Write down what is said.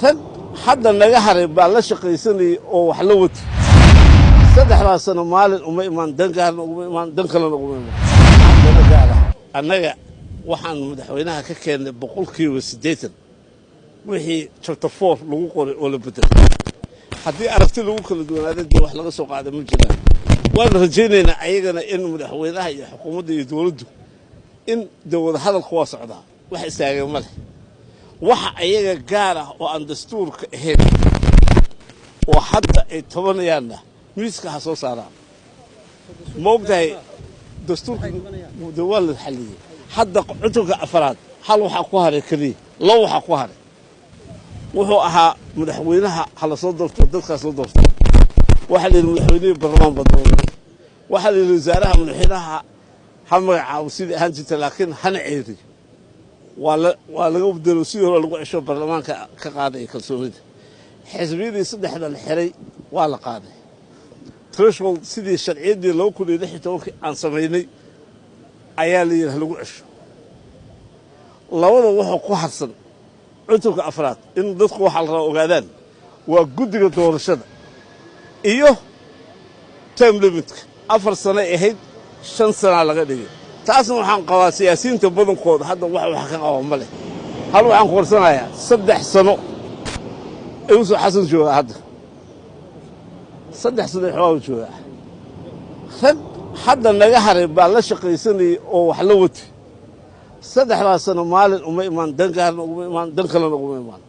rag hadda naga haray baa la shaqaysanayay oo wax la wata saddexdaas sano maalin uma imaan dangaarna uguma imaan dan kalena uguma imaan annaga waxaan madaxweynaha ka keennay 80% wixii chapter 4 lagu qoray oo la bedelay haddii aragti lagu kala duwanaaday dee wax laga soo qaaday ma jiraan waan rajaynaynaa ayagana in madaxweynaha iyo xukuumadda iyo dowladdu in dawlad hadalku waa socdaa wax istaagay ma leh waxa ayaga gaar ah oo aan dastuurka ahayn oo hadda ay tabanayaanna miiska ha soo saaraan ma ogtahay dastuurka waa la xalliyey hadda cutubka afraad hal waxaa ku haray keliya laba waxaa ku haray wuxuu ahaa madaxweynaha hala soo doorto dadkaas soo doorto waxaa la yidhi madaxweynihii baarlamaan badooday waxaa la yidhi wasaaraha madaxweynaha ha magacaabo sidii ahaan jirta laakiin hana ceeri waa laga bedelo sidii hore lagu cesho baarlamaanka ka qaaday kalsoonida xisbiyadii saddexda la xiray waa la qaaday threshold sidii sharciyaddii 2016 aan samaynay ayaa la yidhi lagu cesho labada wuxuu ku harsan cutubka afraad in dadku waxa la rabaa ogaadaan waa guddiga doorashada iyo time limitka 4 sano ahayd 5 sano laga dhigay taasna waxaan qabaa siyaasiyiinta badankooda hadda wax ka qabo ma leh hal waxaan ku qorsanayaa 3 sano ayuu xasan jooga hadda 3 sano xawaa jooga rag hadda naga haray baa la shaqaysanayay oo wax la wata saddexdaas sano maalin uma imaan dangaarna uguma imaan dan kalena uguma imaan